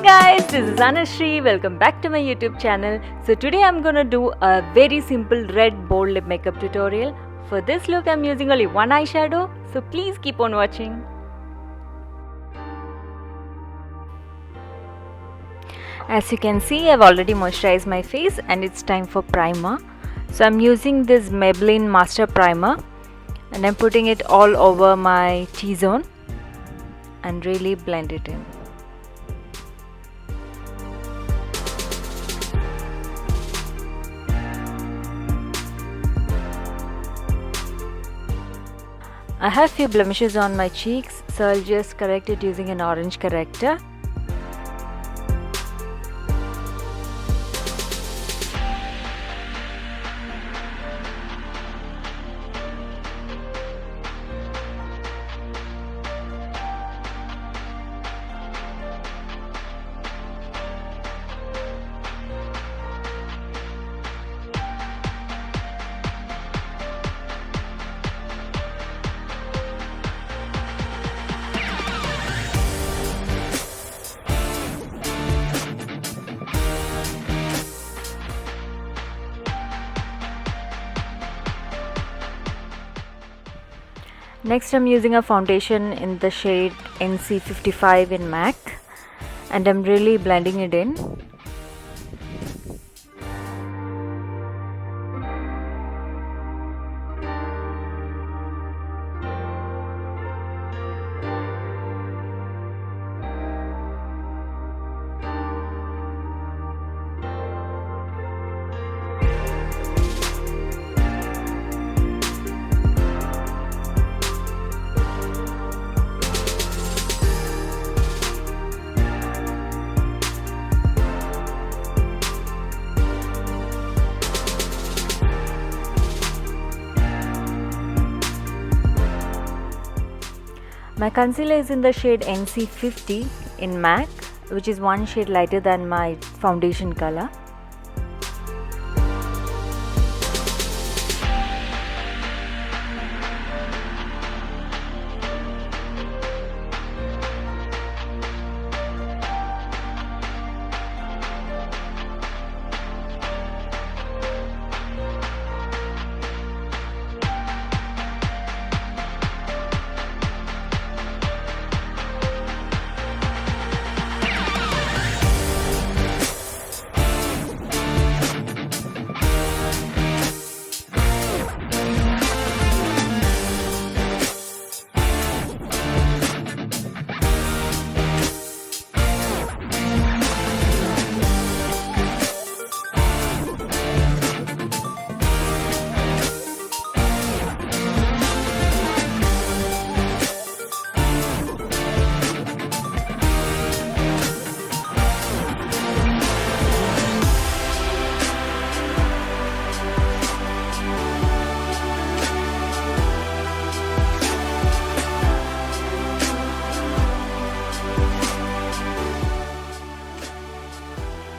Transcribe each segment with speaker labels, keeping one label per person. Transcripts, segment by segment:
Speaker 1: guys, this is Anastasia. Welcome back to my YouTube channel. So today I'm gonna do a very simple red bold lip makeup tutorial. For this look I'm using only one eyeshadow, so please keep on watching. As you can see, I've already moisturized my face and it's time for primer. So I'm using this Maybelline Master Primer and I'm putting it all over my T-zone and really blend it in. I have few blemishes on my cheeks, so I'll just correct it using an orange corrector. Next I'm using a foundation in the shade NC55 in MAC and I'm really blending it in. My concealer is in the shade NC50 in MAC, which is one shade lighter than my foundation color.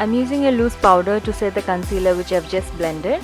Speaker 1: I'm using a loose powder to set the concealer which I've just blended.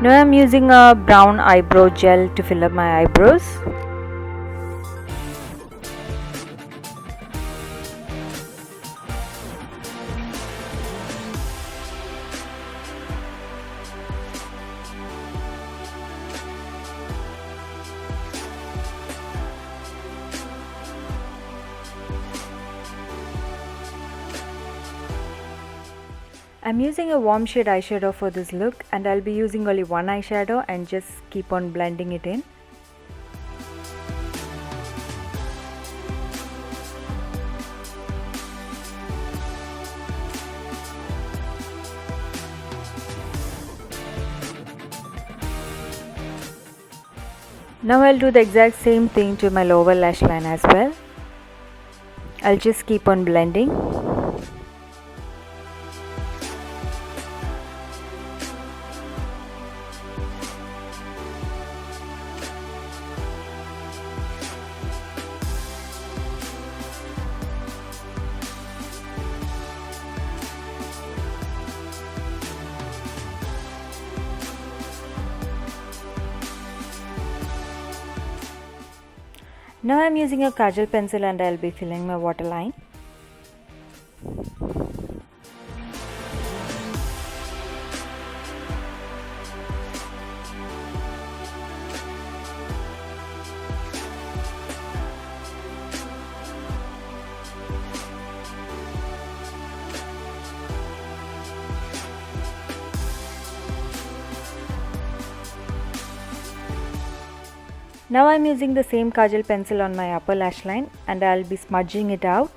Speaker 1: Now I'm using a brown eyebrow gel to fill up my eyebrows. I'm using a warm shade eyeshadow for this look and I'll be using only one eyeshadow and just keep on blending it in. Now I'll do the exact same thing to my lower lash line as well. I'll just keep on blending. Now I'm using a kajal pencil and I'll be filling my waterline. Now I'm using the same kajal pencil on my upper lash line and I'll be smudging it out.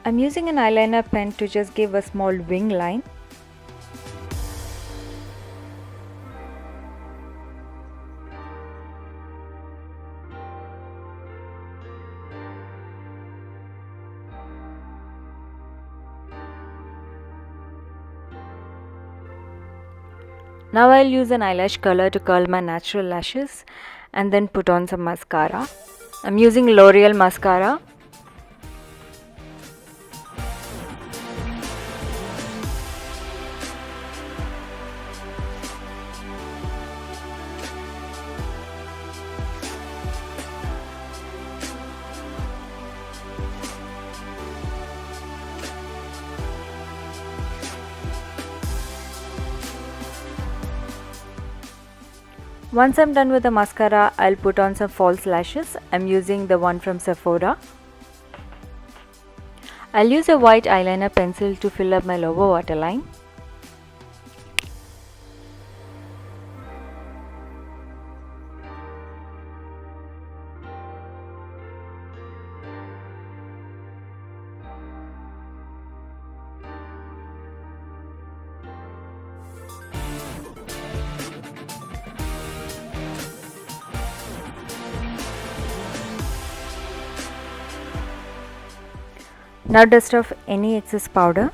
Speaker 1: I'm using an eyeliner pen to just give a small wing line. Now I'll use an eyelash curler to curl my natural lashes and then put on some mascara. I'm using L'Oreal mascara. Once I'm done with the mascara, I'll put on some false lashes. I'm using the one from Sephora. I'll use a white eyeliner pencil to fill up my lower waterline. Now dust off any excess powder.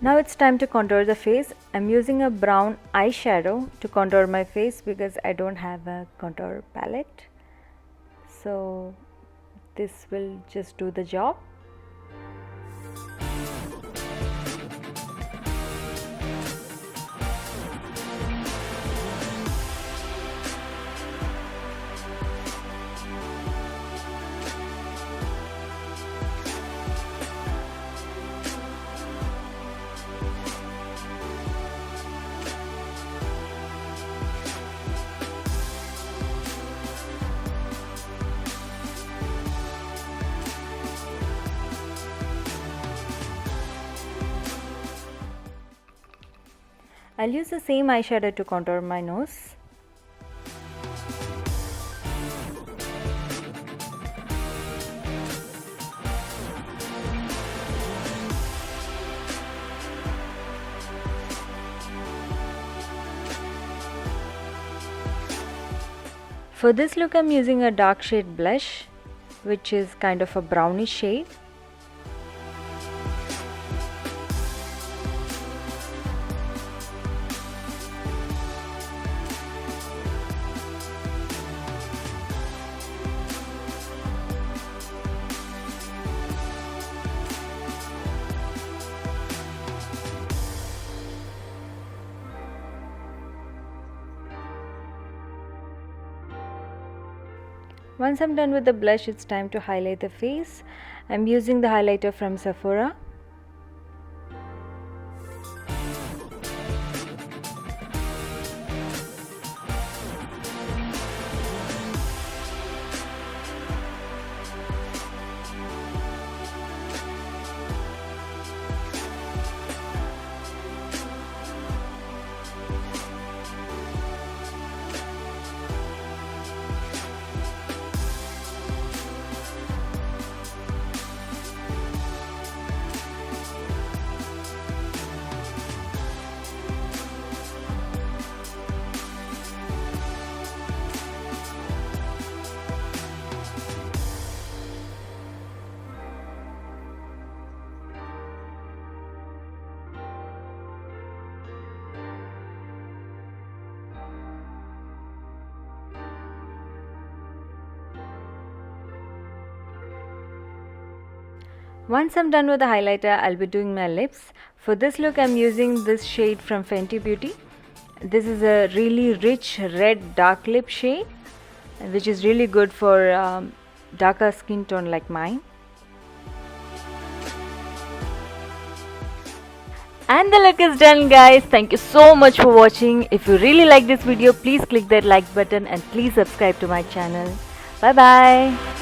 Speaker 1: Now it's time to contour the face. I'm using a brown eyeshadow to contour my face because I don't have a contour palette. So this will just do the job. I'll use the same eyeshadow to contour my nose. For this look, I'm using a dark shade blush, which is kind of a brownish shade. Once I'm done with the blush, it's time to highlight the face. I'm using the highlighter from Sephora. Once I'm done with the highlighter, I'll be doing my lips. For this look, I'm using this shade from Fenty Beauty. This is a really rich red dark lip shade, which is really good for darker skin tone like mine. And the look is done, guys. Thank you so much for watching. If you really like this video, please click that like button and please subscribe to my channel. Bye bye.